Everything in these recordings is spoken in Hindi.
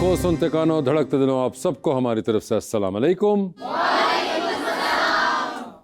देखो सुनते कानों धड़कते दिलों, आप सबको हमारी तरफ से अस्सलाम वालेकुम।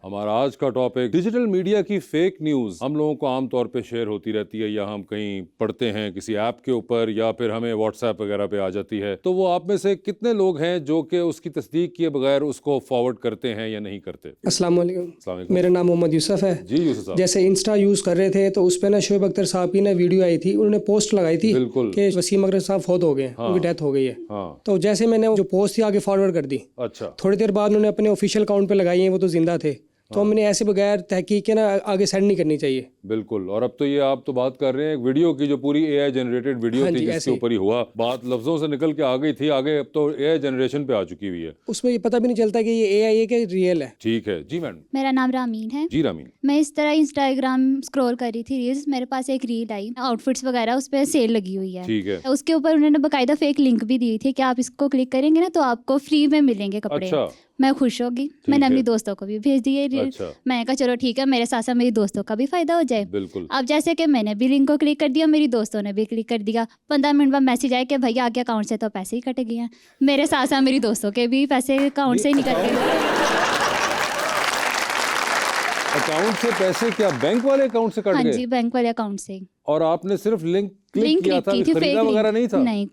हमारा आज का टॉपिक डिजिटल मीडिया की फेक न्यूज़ हम लोगों को आमतौर पे शेयर होती रहती है, या हम कहीं पढ़ते हैं किसी ऐप के ऊपर, या फिर हमें व्हाट्सएप वगैरह पे आ जाती है। तो वो आप में से कितने लोग हैं जो कि उसकी तस्दीक किए बगैर उसको फॉरवर्ड करते हैं या नहीं करते? अस्सलाम वालेकुम। मेरा नाम मोहम्मद यूसुफ है जी। यूसुफ साहब, जैसे इंस्टा यूज कर रहे थे तो उस पे ना शोएब अख्तर साहब की ना वीडियो आई थी, उन्होंने पोस्ट लगाई थी बिल्कुल कि वसीम अख्तर साहब फौत हो गए, उनकी डेथ हो गई है। हाँ। तो जैसे मैंने जो पोस्ट थी आगे फॉरवर्ड कर दी, अच्छा। थोड़ी देर बाद उन्होंने अपने ऑफिशियल अकाउंट पे लगाई है, वो तो जिंदा थे। तो हमने ऐसे बगैर तहकीक के ना आगे सेंड नहीं करनी चाहिए। बिल्कुल। और अब तो ये आप तो बात कर रहे हैं एक वीडियो की जो पूरी एआई जनरेटेड वीडियो थी, जिसके ऊपर ही हुआ, बात लफ्जों से निकल के आ गई थी, आगे अब तो एआई जनरेशन पे आ चुकी हुई है। उसमें ये पता भी नहीं चलता कि ये एआई है कि रियल है। ठीक है जी मैडम। मेरा नाम रामीन है। जी रामीन। मैं इस तरह इंस्टाग्राम स्क्रॉल कर रही थी रील्स, मेरे पास एक रील आई, आउटफिट्स वगैरह उस पर सेल लगी हुई है। ठीक है। उसके ऊपर उन्होंने बकायदा फेक लिंक भी दी हुई थी कि आप इसको क्लिक करेंगे ना तो आपको फ्री में मिलेंगे कपड़े। अच्छा। मैं खुश होगी, मैंने अपनी दोस्तों को भी भेज दिए रील। अच्छा। मैंने कहा चलो ठीक है, मेरे साथ साथ मेरी दोस्तों का भी फायदा हो जाए। बिल्कुल। अब जैसे कि मैंने भी लिंक को क्लिक कर दिया, मेरी दोस्तों ने भी क्लिक कर दिया, 15 मिनट बाद मैसेज आया कि भैया आपके अकाउंट से तो पैसे ही कट गए हैं। मेरे साथ साथ मेरी दोस्तों के भी पैसे अकाउंट से ही निकल गए। अकाउंट से पैसे क्या बैंक वाले अकाउंट से कट हाँ गए? जी, बैंक वाले अकाउंट से। और आपने सिर्फ लिंक क्लिक लिंक किया क्लिक था, की थी, खरीदा फेक वगैरह लिंक नहीं था? नहीं,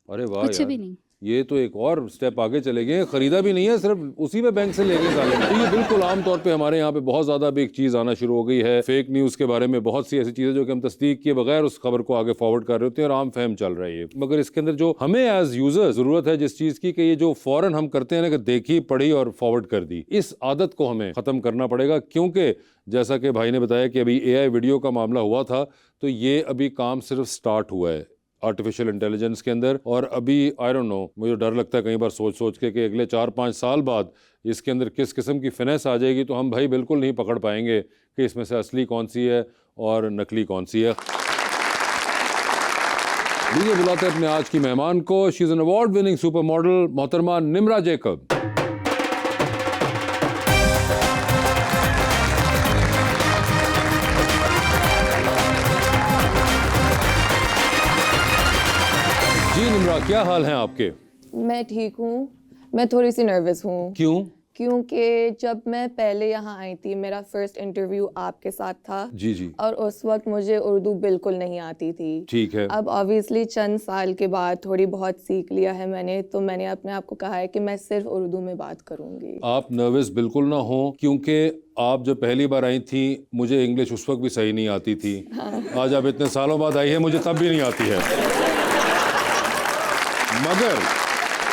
अरे वाह कुछ यार, भी नहीं। ये तो एक और स्टेप आगे चले गए, खरीदा भी नहीं है, सिर्फ उसी में बैंक से ले गए साले। तो ये बिल्कुल आमतौर पे हमारे यहाँ पे बहुत ज्यादा भी एक चीज आना शुरू हो गई है फेक न्यूज के बारे में। बहुत सी ऐसी चीजें जो कि हम तस्दीक किए बगैर उस खबर को आगे फॉरवर्ड कर रहे होते हैं और आम फहम चल रही है। मगर इसके अंदर जो हमें एज यूजर जरूरत है जिस चीज की, कि ये जो फौरन हम करते हैं ना कि देखी पढ़ी और फॉरवर्ड कर दी, इस आदत को हमें खत्म करना पड़ेगा। क्योंकि जैसा कि भाई ने बताया कि अभी एआई वीडियो का मामला हुआ था, तो ये अभी काम सिर्फ स्टार्ट हुआ है आर्टिफिशियल इंटेलिजेंस के अंदर। और अभी आई डोंट नो, मुझे डर लगता है कई बार सोच सोच के कि अगले 4-5 साल बाद इसके अंदर किस किस्म की फिनेस आ जाएगी, तो हम भाई बिल्कुल नहीं पकड़ पाएंगे कि इसमें से असली कौन सी है और नकली कौन सी है। लीजिए बुलाते हैं अपने आज की मेहमान को। She is an award winning super model, मोहतरमा निम्रा जैकब। जी निम्रा, क्या हाल हैं आपके? मैं ठीक हूँ। मैं थोड़ी सी नर्वस हूँ। क्यों? क्योंकि जब मैं पहले यहाँ आई थी, मेरा फर्स्ट इंटरव्यू आपके साथ था। जी जी। और उस वक्त मुझे उर्दू बिल्कुल नहीं आती थी। ठीक है। अब ऑब्वियसली चंद साल के बाद थोड़ी बहुत सीख लिया है मैंने, तो मैंने अपने आप को कहा है कि मैं सिर्फ उर्दू में बात करूँगी। आप नर्वस बिल्कुल ना हो, क्योंकि आप जब पहली बार आई थी मुझे इंग्लिश उस वक्त भी सही नहीं आती थी। आज आप इतने सालों बाद आई है, मुझे तब भी नहीं आती है। मगर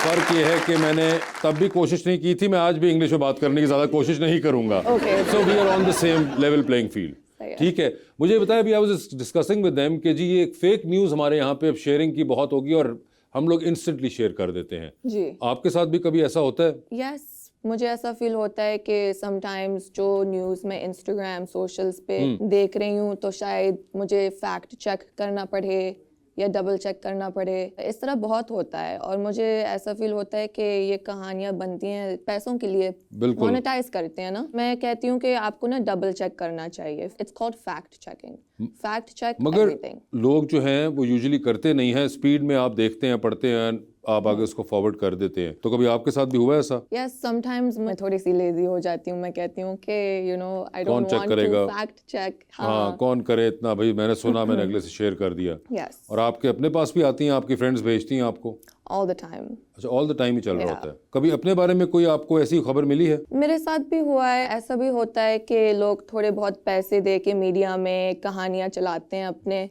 फर्क ये है कि मैंने तब भी कोशिश नहीं की थी, मैं आज भी इंग्लिश में बात करने की ज़्यादा कोशिश नहीं करूंगा। So we are on the same level playing field. ठीक है। मुझे बताया, अभी I was discussing with them कि जी ये एक फेक न्यूज़ हमारे यहाँ पे अब शेयरिंग की बहुत होगी और हम लोग इंस्टेंटली शेयर कर देते हैं। जी। आपके साथ भी कभी ऐसा होता है? यस, मुझे ऐसा फील होता है कि समटाइम्स जो न्यूज़ में इंस्टाग्राम सोशल्स पे देख रही हूँ, तो शायद मुझे फैक्ट चेक करना पड़े या डबल चेक करना पड़े। इस तरह बहुत होता है और मुझे ऐसा फील होता है कि ये कहानियां बनती हैं पैसों के लिए, मोनेटाइज करते हैं ना। मैं कहती हूँ कि आपको ना डबल चेक करना चाहिए। It's called fact checking. Fact check everything. मगर लोग जो हैं वो यूजुअली करते नहीं हैं, स्पीड में आप देखते हैं, पढ़ते हैं, आप आगे उसको फॉरवर्ड कर देते हैं। तो कभी आपके साथ भी हुआ ऐसा? यस, समटाइम्स मैं थोड़ी सी लेजी हो जाती हूँ। मैं कहती हूँ कि you know I don't want to fact check. हाँ, कौन करे इतना, भाई मैंने सुना, मैंने अगले से शेयर कर दिया। यस। और आपके अपने पास भी आती हैं, आपकी फ्रेंड्स भेजती हैं आपको? All the time. अच्छा, ऑल द टाइम ही चल रहा होता है। कभी अपने बारे में कोई आपको ऐसी खबर मिली है? मेरे साथ भी हुआ है। ऐसा भी होता है कि लोग थोड़े बहुत पैसे दे के मीडिया में कहानियां चलाते हैं अपने।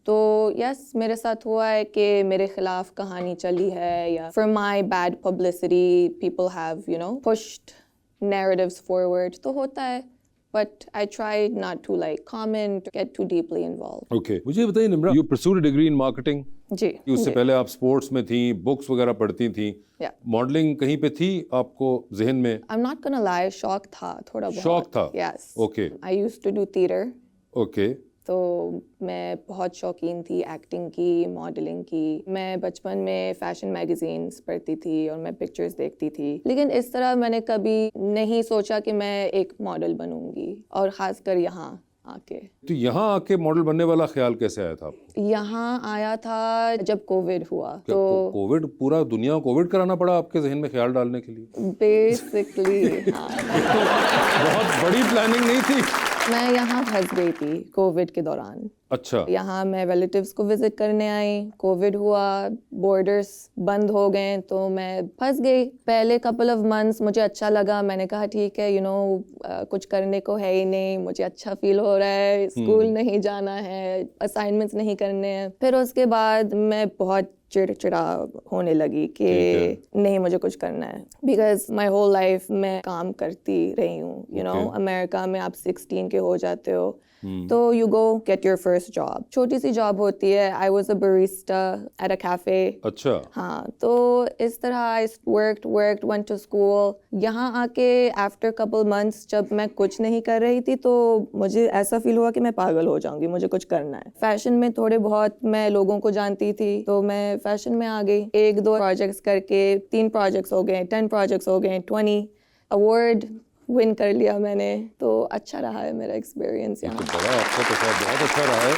तो यस, मेरे साथ हुआ है कि मेरे खिलाफ कहानी चली है, या for my bad publicity people have you know pushed narratives forward. तो होता है, but I try not to like comment, get too deeply involved. Okay. मुझे बताइए Nimra, you pursued a degree in marketing? जी। उससे पहले आप स्पोर्ट्स में थी, बुक्स वगैरह पढ़ती थी, मॉडलिंग कहीं पे थी आपको जहन में? I'm not gonna lie, शौक था थोड़ा बहुत। शौक था? Yes. Okay. I used to do theater. Okay. तो मैं बहुत शौकीन थी एक्टिंग की, मॉडलिंग की। मैं बचपन में फैशन मैगजीन्स पढ़ती थी और मैं पिक्चर्स देखती थी, लेकिन इस तरह मैंने कभी नहीं सोचा कि मैं एक मॉडल बनूंगी, और ख़ासकर यहाँ आके। तो यहाँ आके मॉडल बनने वाला ख्याल कैसे आया था आपको? यहाँ आया था जब कोविड हुआ क्या तो कोविड, पूरा दुनिया को कोविड कराना पड़ा आपके जहन में ख्याल डालने के लिए? बेसिकली हाँ, बहुत बड़ी प्लानिंग नहीं थी। मैं यहाँ फंस गई थी कोविड के दौरान। अच्छा, यहाँ मैं रिलेटिव्स को विजिट करने आई, कोविड हुआ, बॉर्डर्स बंद हो गए तो मैं फंस गई। पहले कपल ऑफ मंथ्स मुझे अच्छा लगा, मैंने कहा ठीक है कुछ करने को है ही नहीं, मुझे अच्छा फील हो रहा है, स्कूल नहीं जाना है, असाइनमेंट्स नहीं करने हैं। फिर उसके बाद मैं बहुत चिड़चिड़ा होने लगी कि नहीं मुझे कुछ करना है, बिकॉज माई होल लाइफ मैं काम करती रही हूँ। अमेरिका में आप 16 के हो जाते हो तो you go get your first job, छोटी सी जॉब होती है। I was a barista at a cafe. अच्छा, हाँ, तो इस तरह I worked went to school. यहाँ आके आफ्टर कपल मंथ्स जब मैं कुछ नहीं कर रही थी तो मुझे ऐसा फील हुआ कि मैं पागल हो जाऊंगी, मुझे कुछ करना है। फैशन में थोड़े बहुत मैं लोगों को जानती थी तो मैं फैशन में आ गई। 1-2 प्रोजेक्ट्स करके 3 प्रोजेक्ट्स हो गए, 10 प्रोजेक्ट्स हो गए, 20 अवार्ड विन कर लिया मैंने। तो अच्छा रहा है मेरा एक्सपीरियंस तो यहाँ। बड़ा आपका तो शायद बहुत अच्छा रहा है।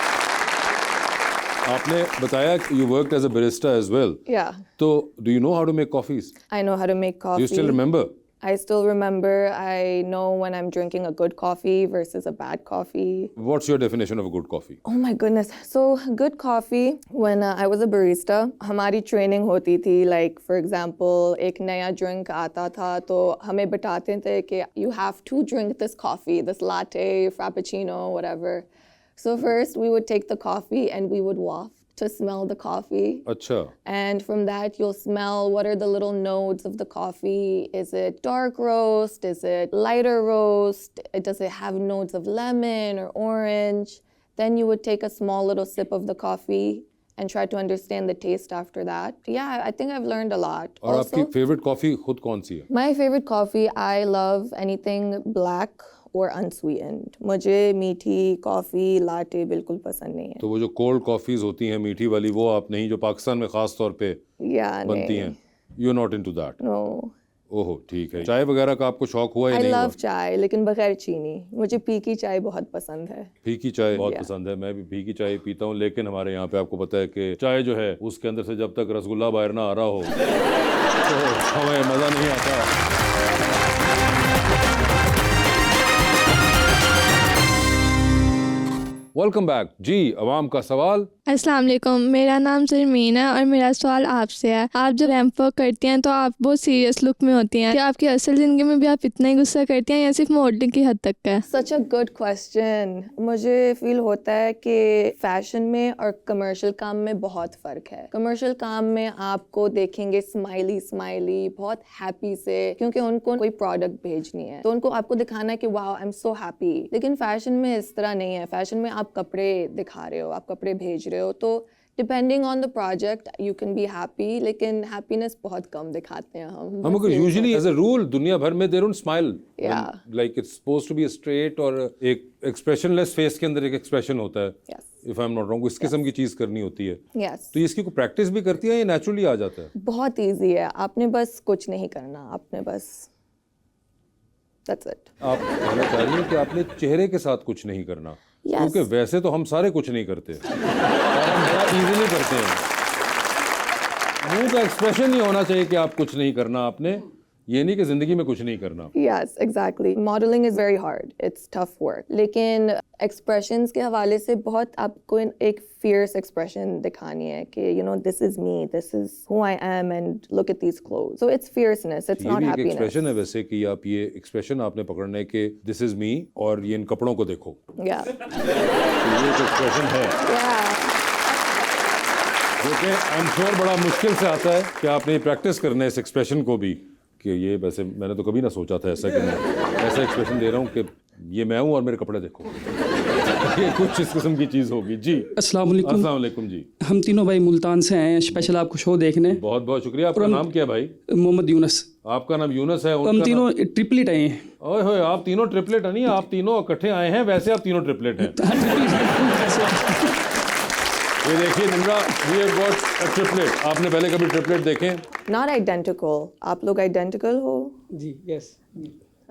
आपने बताया you worked as a barista as well, Yeah, तो do you know how to make coffees? I know how to make you still coffee. Remember? I still remember. I know when I'm drinking a good coffee versus a bad coffee. What's your definition of a good coffee? Oh my goodness. So good coffee, when I was a barista, हमारी ट्रेनिंग होती थी। Like for example, एक नया ड्रिंक आता था तो हमें बताते थे कि you have to drink this coffee, this latte, frappuccino, whatever. So first we would take the coffee and we would waft to smell the coffee. अच्छा, And from that, you'll smell what are the little notes of the coffee. Is it dark roast? Is it lighter roast? Does it have notes of lemon or orange? Then you would take a small little sip of the coffee and try to understand the taste after that. Yeah, I think I've learned a lot. और आपकी फेवरेट कॉफी खुद कौन सी है? My favorite coffee, I love anything black or unsweetened. मुझे मीठी कॉफ़ी लाटे बिल्कुल पसंद नहीं है। तो वो जो कोल्ड कॉफीज होती हैं मीठी वाली, वो आप नहीं, जो पाकिस्तान में खास तौर पे बनती हैं, you are not into that? No, ओहो, ठीक है। चाय वगैरह का आपको शौक हुआ या आई नहीं हुआ? लव चाय लेकिन बगैर चीनी। मुझे फीकी चाय बहुत पसंद है। फीकी चाय बहुत Yeah. पसंद है, मैं भी फीकी चाय पीता हूँ, लेकिन हमारे यहाँ पे आपको पता है कि चाय जो है उसके अंदर से जब तक रसगुल्ला बाहर ना आ रहा हो तो हमें मज़ा नहीं आता। वेलकम बैक जी। अवाम का सवाल। अस्सलाम वालेकुम, मेरा नाम सरमीन है और मेरा सवाल आपसे है। आप जब रैंप वॉक करती हैं तो आप बहुत सीरियस लुक में होती हैं, क्या आपकी असल ज़िंदगी में भी आप इतना ही गुस्सा करती हैं या सिर्फ मॉडलिंग की हद तक का है? Such a good question. मुझे फील होता है कि फैशन में और कमर्शियल काम में बहुत फ़र्क है। कमर्शियल काम में आपको देखेंगे स्माइली बहुत हैप्पी से, क्योंकि उनको कोई प्रोडक्ट भेजनी है तो उनको आपको दिखाना है कि wow I am so happy. लेकिन फैशन में इस तरह नहीं है। फैशन में आप कपड़े दिखा रहे हो, आप कपड़े भेज रहे हो, तो depending on the project you can be happy, लेकिन हैप्पीनेस बहुत कम दिखाते हैं हम अगर यूजुअली एज अ रूल दुनिया भर में they don't smile, Yeah. Like it's supposed to be straight, और एक एक्सप्रेशनलेस फेस के अंदर एक एक्सप्रेशन होता है। Yes. If I am not wrong, इस किस्म की चीज करनी होती है। Yes. तो इसकी कोई प्रैक्टिस भी करती है या नेचुरली आ जाता है? बहुत इजी है, आपने बस कुछ नहीं करना, आपने बस दैट्स इट। आप कहना चाह रही हैं कि आपने चेहरे के साथ कुछ नहीं करना? Yes. क्योंकि वैसे तो हम सारे कुछ नहीं करते और हम बड़ा इजीली करते हैं। मुंह का एक्सप्रेशन ही होना चाहिए कि आप कुछ नहीं करना, आपने ये नहीं कि जिंदगी में कुछ नहीं करना। Yes, exactly. Modeling is very hard. It's tough work. लेकिन expressions के हवाले से बहुत आपको एक fierce expression दिखानी है कि this is me, this is who I am, and look at these clothes. So it's fierceness. It's ये not भी एक happiness. एक्सप्रेशन है वैसे कि आप ये एक्सप्रेशन आपने पकड़ना है कि दिस इज मी और ये इन कपड़ों को देखो, Yeah. तो ये एक एक्सप्रेशन है Yeah. जो कि आई एम श्योर बड़ा मुश्किल से आता है कि आपने प्रैक्टिस करना है इस एक्सप्रेशन को भी, कि ये वैसे मैंने तो कभी ना सोचा था ऐसा कि मैं ऐसा एक्सप्रेशन दे रहा हूँ कि ये मैं हूँ और मेरे कपड़े देखो। ये कुछ इस किस्म की चीज़ होगी जी। अस्सलाम वालेकुम। अस्सलाम वालेकुम जी। हम तीनों भाई मुल्तान से आए हैं स्पेशल आपको शो देखने। बहुत बहुत शुक्रिया। आपका नाम क्या है भाई? मोहम्मद यूनस। आपका नाम यूनस है? हम तीनों ट्रिपलेट आए हैं। ओए होए, आप तीनों ट्रिपलेट नहीं, आप तीनों इकट्ठे आए हैं, वैसे आप तीनों ट्रिपलेट हैं। ये देखिए Nimra, we have got a triplet. आपने पहले कभी ट्रिपलेट देखे? Not identical. आप लोग identical हो? जी, यस।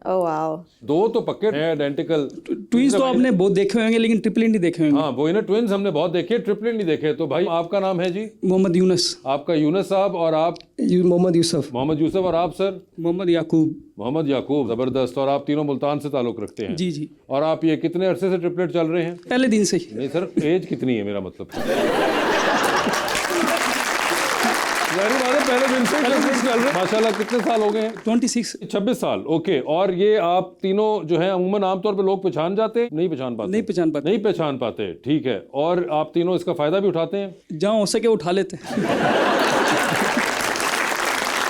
Oh wow. दो तो पक्के हैं आइडेंटिकल। ट्विंस तो आपने बहुत देखे होंगे लेकिन ट्रिपलेट नहीं देखे होंगे। हाँ वही ना, ट्विन्स हमने बहुत देखे, ट्रिपलेट नहीं देखे। तो भाई आपका नाम है जी? मोहम्मद यूनस। आपका यूनस साहब, और आप? मोहम्मद यूसुफ। मोहम्मद यूसुफ। और आप सर? मोहम्मद याकूब। मोहम्मद याकूब, जबरदस्त। और आप तीनों मुल्तान से ताल्लुक रखते हैं? जी जी। और आप ये कितने अरसे से ट्रिपलेट चल रहे हैं? पहले दिन से ही। नहीं सर, एज कितनी है मेरा मतलब? पहले दिन से ट्रिपलेट चल रहे हैं। माशाल्लाह। कितने साल हो गए हैं? 26। 26 साल। ओके। और ये आप तीनों जो है अमूमन आमतौर पे लोग पहचान जाते हैं? नहीं पहचान पाते? नहीं पहचान पाते। नहीं पहचान पाते, ठीक है। और आप तीनों इसका फायदा भी उठाते हैं? जहाँ हो सके उठा लेते हैं।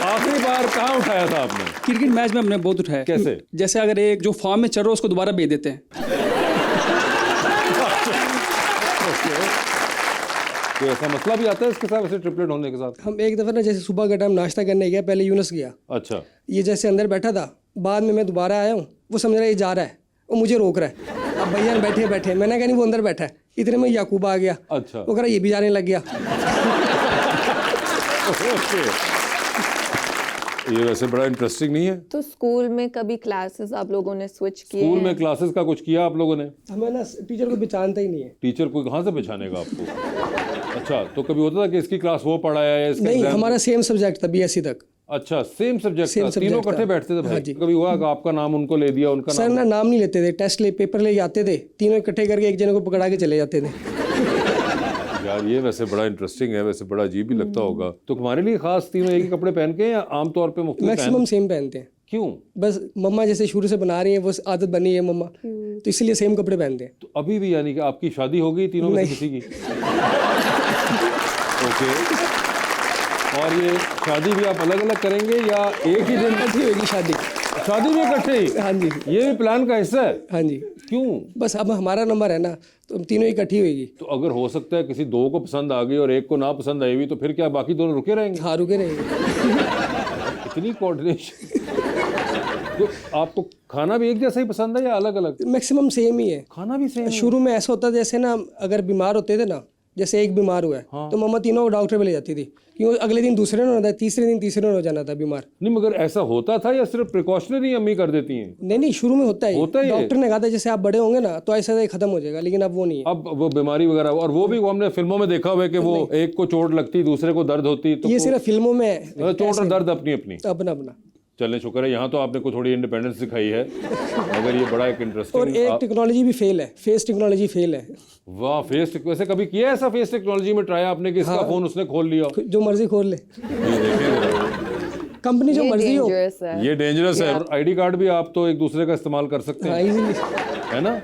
आखिरी बार कहाँ उठाया था आपने? क्रिकेट मैच में हमने बहुत उठाया। कैसे? जैसे अगर एक जो फॉर्म में चल रहा है उसको दोबारा भेज देते हैं। कोई ऐसा मसला भी आता है इसके साथ, वैसे ट्रिपलेट होने के साथ? हम एक दफ़ा ना जैसे सुबह का टाइम नाश्ता करने गया, पहले यूनस गया। अच्छा। ये जैसे अंदर बैठा था, बाद में मैं दोबारा आया हूँ, वो समझ रहा है ये जा रहा है, वो मुझे रोक रहा है। अब भैया बैठे बैठे, मैंने कहा नहीं वो अंदर बैठा है। इतने में याकूब आ गया। अच्छा। वो कह रहा ये भी जाने लग गया। ये वैसे बड़ा इंटरेस्टिंग नहीं है? तो स्कूल में कभी क्लासेस आप लोगों ने स्विच किए? स्कूल में क्लासेस का कुछ किया आप लोगों ने? हमें ना टीचर को पहचानता ही नहीं है। टीचर को कहाँ से पहचानेगा आपको? अच्छा, तो कभी होता था कि इसकी क्लास वो पढ़ाया है, इसका नहीं, एग्जाम? हमारा सेम सब्जेक्ट था BSc तक। अच्छा, सेम सब्जेक्ट था, तीनों इकट्ठे बैठते थे भाई? हाँ जी। कभी हुआ कि आपका नाम उनको ले दिया, उनका सर ना नाम नहीं लेते थे, टेस्ट ले पेपर ले आते थे, तीनों इकट्ठे करके एक जने को पकड़ा के चले जाते थे। यार ये वैसे बड़ा इंटरेस्टिंग है, वैसे बड़ा अजीब भी लगता होगा। तो तुम्हारे लिए खास तीनों एक ही कपड़े पहन के या आमतौर पे मुख्तलिफ मैक्सिमम सेम पहनते हैं। क्यों? बस मम्मा जैसे शुरू से बना रही है, वो आदत बनी है मम्मा, तो इसलिए सेम कपड़े पहनते हैं। तो अभी भी यानी कि आपकी शादी हो गई तीनों में से किसी की? ओके। और ये शादी भी आप अलग अलग करेंगे या एक ही दिन? इकट्ठी होगी शादी। शादी भी इकट्ठे ही? हाँ जी। ये भी प्लान का हिस्सा है? हाँ जी। क्यों? बस अब हमारा नंबर है ना, तो हम तीनों इकट्ठी होगी। तो अगर हो सकता है किसी दो को पसंद आ गई और एक को ना पसंद आई हुई, तो फिर क्या बाकी दोनों रुके रहेंगे? हाँ रुके रहेंगे। इतनी कोऑर्डिनेशन। तो आपको खाना भी एक जैसा ही पसंद है या अलग अलग? मैक्सिमम सेम ही है। खाना भी सेम? शुरू में ऐसा होता जैसे ना, अगर बीमार होते थे ना, जैसे एक बीमार हुआ है तो मम्मा तीनों को डॉक्टर पे ले जाती थी, क्योंकि अगले दिन दूसरे ने होता है, तीसरे दिन तीसरे ने हो जाना था बीमार। नहीं, मगर ऐसा होता था या सिर्फ प्रिकॉशनरी अम्मी कर देती हैं? नहीं, शुरू में होता है। होता ही है। डॉक्टर ने कहा था जैसे आप बड़े होंगे ना तो ऐसा खत्म हो जाएगा, लेकिन अब वो नहीं है। अब वो बीमारी वगैरह, और वो भी वो हमने फिल्मों में देखा हुआ है कि वो एक को चोट लगती दूसरे को दर्द होती, तो ये सिर्फ फिल्मों में है। चोट और दर्द अपनी अपनी। अपना अपना। चलें, शुक्र है यहाँ तो आपने को थोड़ी इंडिपेंडेंस दिखाई है, मगर ये बड़ा एक और इंटरेस्टिंग। एक टेक्नोलॉजी भी फेल है, फेस टेक्नोलॉजी फेल है। वाह, फेस वैसे कभी किया ऐसा फेस टेक्नोलॉजी में ट्राई आपने कि इसका फोन उसने खोल लिया? जो मर्जी खोल ले, कंपनी जो मर्जी हो। Dangerous है। ये डेंजरस है। आईडी कार्ड भी आप तो एक दूसरे का इस्तेमाल कर सकते हाँ हैं, इजीली है ना?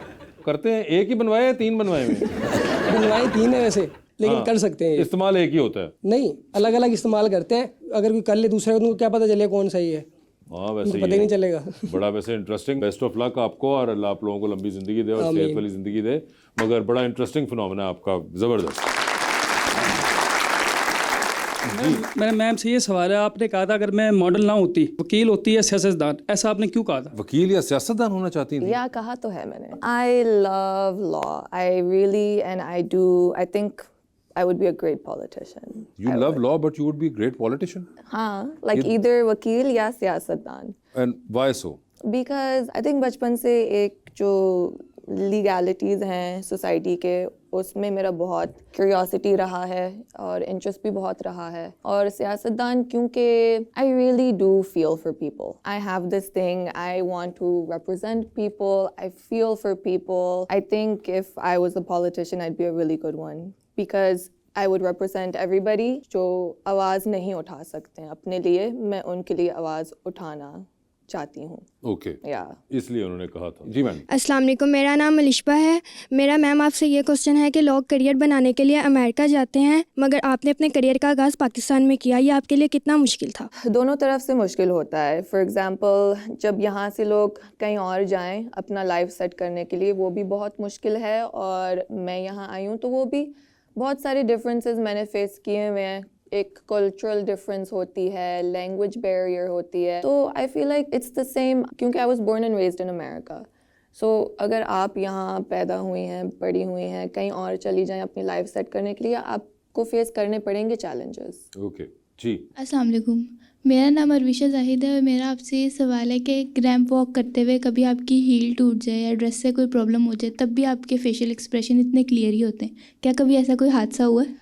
करते हैं। एक ही बनवाए या 3 बनवाए हुए? बनवाई 3 है वैसे, लेकिन कर सकते हैं। इस्तेमाल एक ही होता है? नहीं, अलग अलग इस्तेमाल करते हैं। अगर कोई कर ले दूसरे को, तुमको क्या पता चलेगा कौन सही है? हाँ वैसे पता ही नहीं चलेगा। बड़ा वैसे इंटरेस्टिंग। बेस्ट ऑफ लक आपको, और अल्लाह आप लोगों को लंबी जिंदगी दे और सेहत वाली जिंदगी दे। मगर बड़ा इंटरेस्टिंग फिनोमेना है आपका, जबरदस्त। मेरा मैम से ये सवाल है, आपने कहा था अगर मैं मॉडल ना होती, वकील होती या सियासतदान, ऐसा आपने क्यों कहा था? वकील या सियासतदान होना चाहती थी? या कहा तो है मैंने। I love law. I really and I do. I think I would be a great politician. You love law, but you would be a great politician. हाँ, like either वकील या सियासतदान। And why so? Because I think बचपन से एक जो लीगैलिटीज़ हैं सोसाइटी के, उसमें मेरा बहुत क्यूरियोसिटी रहा है और इंटरेस्ट भी बहुत रहा है। और सियासतदान क्योंकि I really do feel for people. I have this thing, I want to represent people, I feel for people. I think if I was a politician, I'd be a really good one. Because I would represent everybody जो आवाज़ नहीं उठा सकते हैं अपने लिए, मैं उनके लिए आवाज़ उठाना चाहती हूँ। ओके, या इसलिए उन्होंने कहा था। जी मैम। अस्सलाम वालेकुम, मेरा नाम अलिशबा है। मेरा मैम आपसे ये क्वेश्चन है कि लोग करियर बनाने के लिए अमेरिका जाते हैं, मगर आपने अपने करियर का आगाज़ पाकिस्तान में किया, ये आपके लिए कितना मुश्किल था? दोनों तरफ से मुश्किल होता है। फॉर एग्ज़ाम्पल, जब यहाँ से लोग कहीं और जाएं अपना लाइफ सेट करने के लिए, वो भी बहुत मुश्किल है। और मैं यहाँ आई हूँ तो वो भी बहुत सारे डिफरेंसेस मैंने फेस किए हुए हैं। एक कल्चरल डिफरेंस होती है, लैंग्वेज बैरियर होती है। तो I feel like it's the same, क्योंकि I was born and raised in America. So अगर आप यहाँ पैदा हुई हैं, बड़ी हुई हैं, कहीं और चली जाएं अपनी लाइफ सेट करने के लिए, आपको फेस करने पड़ेंगे चैलेंजेस। ओके, जी अस्सलाम वालेकुम। मेरा नाम अरविशा जाहिद है और मेरा आपसे ये सवाल है कि रैंप वॉक करते हुए कभी आपकी हील टूट जाए या ड्रेस से कोई प्रॉब्लम हो जाए, तब भी आपके फेशियल एक्सप्रेशन इतने क्लियर ही होते हैं। क्या कभी ऐसा कोई हादसा हुआ है?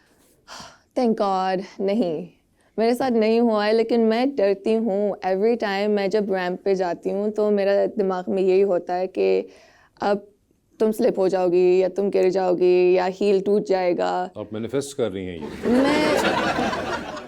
थैंक गॉड नहीं, मेरे साथ नहीं हुआ है, लेकिन मैं डरती हूँ एवरी टाइम। मैं जब रैंप पे जाती हूँ तो मेरा दिमाग में यही होता है कि अब तुम स्लिप हो जाओगी या तुम गिर जाओगी या हील टूट जाएगा। आप मैनिफेस्ट कर रही हैं ये? मैं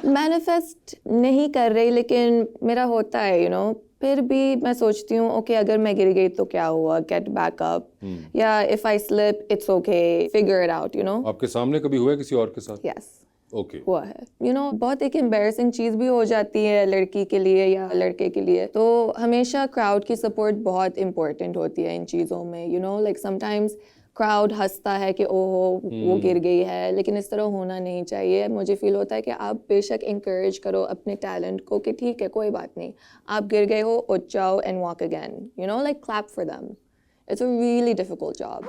मैनिफेस्ट नहीं कर रही, लेकिन मेरा होता है फिर भी मैं सोचती हूँ ओके अगर मैं गिर गई तो क्या हुआ, गेट बैक अप, या if I slip it's okay, figure it out आपके सामने कभी हुआ है किसी और के साथ? यस ओके हुआ है। बहुत एक एम्बैरेसिंग चीज़ भी हो जाती है लड़की के लिए या लड़के के लिए, तो हमेशा क्राउड की सपोर्ट बहुत इम्पोर्टेंट होती है इन चीज़ों में। लाइक समटाइम्स क्राउड हंसता है कि ओहो वो गिर गई है, लेकिन इस तरह होना नहीं चाहिए। मुझे फील होता है कि आप बेशक इंकरेज करो अपने टैलेंट को कि ठीक है कोई बात नहीं, आप गिर गए हो, उठ जाओ and walk again, like clap for them. It's a really difficult job.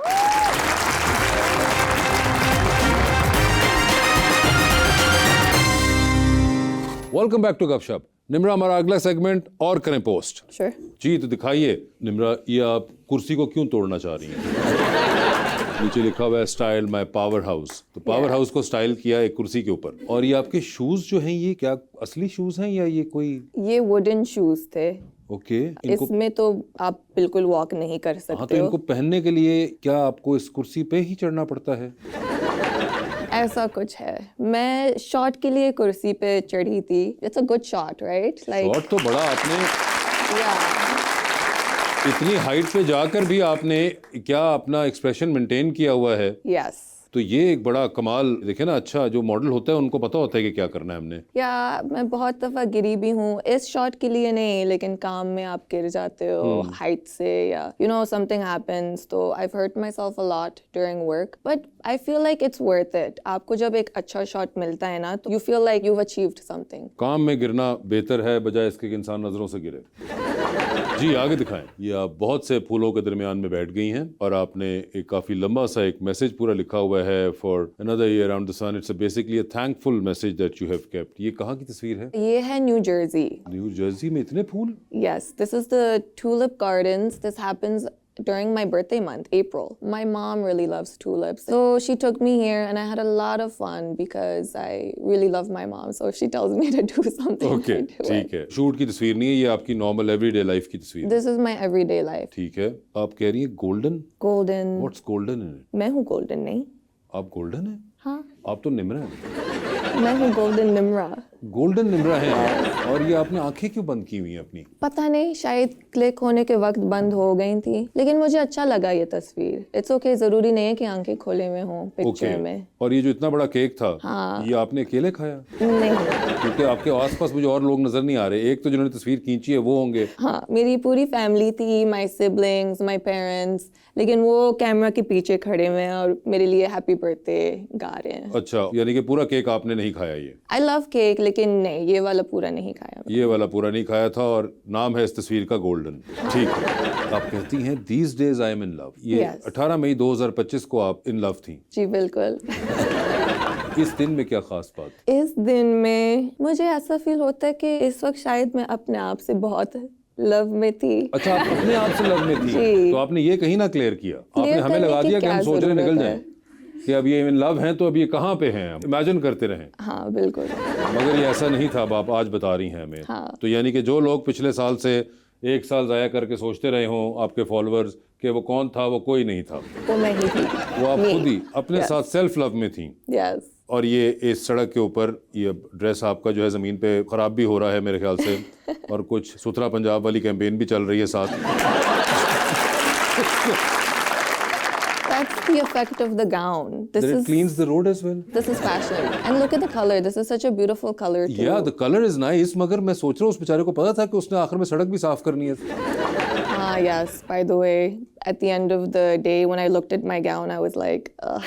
Welcome back to Gupshup. Nimra, हमारा अगला सेगमेंट और करें पोस्ट। श्योर। जी तो दिखाइए निम्रा, ये आप कुर्सी को क्यों तोड़ना चाह रही हैं? नीचे लिखा हुआ है स्टाइल माय पावर हाउस, तो पावर हाउस को स्टाइल किया एक कुर्सी के ऊपर। और ये आपके शूज जो हैं, ये क्या असली शूज हैं या ये कोई? ये वुडन शूज थे। ओके इसमें तो आप बिल्कुल वॉक नहीं कर सकते हाँ, तो हो। इनको पहनने के लिए क्या आपको इस कुर्सी पे ही चढ़ना पड़ता है? ऐसा कुछ है। मैं शॉट के लिए कुर्सी पे चढ़ी थी। It's a good shot right, like shot तो बड़ा आपने, या इतनी हाइट पे जाकर भी आपने क्या अपना एक्सप्रेशन मेंटेन किया हुआ है, यस। तो ये एक बड़ा कमाल। देखे ना, अच्छा जो मॉडल होता है उनको पता होता है कि क्या करना है हमने। या मैं बहुत दफ़ा गिरी भी हूँ, इस शॉट के लिए नहीं, लेकिन काम में आप गिर जाते हो हाइट से या समथिंग हैपेंस। तो I hurt myself a lot during work, but I feel like it's worth it. आपको जब एक अच्छा शॉट मिलता है ना, तो you feel like you've achieved something। काम में गिरना बेहतर है बजाय इसके कि इंसान नजरों से गिरे। जी आगे दिखाएं। ये आप बहुत से फूलों के दरमियान में बैठ गई हैं और आपने एक काफी लंबा सा एक मैसेज पूरा लिखा हुआ है for another year around the sun. It's basically a thankful message that you have kept. ये कहाँ की तस्वीर है? ये है न्यू जर्सी। न्यू जर्सी में इतने फूल? Yes, this is the tulip gardens. This happens during my birthday month, April. My mom really loves tulips. So she took me here and I had a lot of fun because I really love my mom. So if she tells me to do something, okay I do ठीक it. है। शूट की तस्वीर नहीं है ये, आपकी नॉर्मल एवरीडे लाइफ की तस्वीर है। This is my everyday life. ठीक है। आप कह रही हैं golden? Golden. What's golden in it? मैं हूँ golden नहीं? आप गोल्डन हैं? हाँ, आप तो निम्रा हैं। मैं हूँ golden निम्रा। गोल्डन निम्रा हैं आप। और ये आपने आंखें क्यों बंद की हुई हैं अपनी? पता नहीं, शायद क्लिक होने के वक्त बंद हो गई थी, लेकिन मुझे अच्छा लगा ये तस्वीर। इट्स ओके, जरूरी नहीं है कि आंखें खोले हुए हों पिक्चर में। और ये जो इतना बड़ा केक था, हाँ। ये आपने अकेले खाया? नहीं, क्योंकि आपके आसपास मुझे और लोग नजर नहीं आ रहे। एक तो जिन्होंने तस्वीर खींची है वो होंगे। हाँ, मेरी पूरी फैमिली थी, माय सिबलिंग्स, माय पेरेंट्स, लेकिन वो कैमरा के पीछे खड़े हुए हैं और मेरे लिए हैप्पी बर्थडे गा रहे हैं। अच्छा, यानी कि पूरा केक आपने नहीं खाया? ये आई लव केक, लेकिन नहीं, ये वाला पूरा नहीं खाया। ये वाला पूरा नहीं खाया था और नाम है इस तस्वीर का गोल्डन। ठीक है। आप कहती हैं these days I am in love. ये Yes. 18 मई 2025 को आप इन लव थी। जी बिल्कुल। इस दिन में क्या खास बात? इस दिन में मुझे ऐसा फील होता है कि इस वक्त शायद मैं अपने आप से बहुत लव में थी। अच्छा, आप अपने आप से लव में थी? जी। तो आपने ये कहीं ना क्लियर किया, आपने हमें करने लगा की दिया कि हम क्या सोचने जरूरत निकल है? जाएं कि अब ये इन लव हैं, तो अब ये कहाँ पे हैं, इमेजिन करते रहें। हाँ बिल्कुल। मगर ये ऐसा नहीं था, अब आप आज बता रही हैं हमें। हाँ। तो यानी कि जो लोग पिछले साल से एक साल जाया करके सोचते रहे हों, आपके फॉलोअर्स, कि वो कौन था, वो कोई नहीं था, वो मैं ही थी। वो आप Me. खुद ही अपने Yes. साथ सेल्फ लव में थी। यस। और ये इस सड़क के ऊपर ये ड्रेस आपका जो है ज़मीन पे ख़राब भी हो रहा है मेरे ख्याल से, और कुछ सुथरा पंजाब वाली कैंपेन भी चल रही है साथ। That's the effect of the gown. This Then it is cleans the road as well. this is fashion. And look at the color. This is such a beautiful color too. Yeah, the color is nice, मगर मैं सोच रहा हूँ उस बेचारे को पता था कि उसने आखिर में सड़क भी साफ करनी है। Ah, yes. By the way, at the end of the day, when I looked at my gown, I was like, ugh.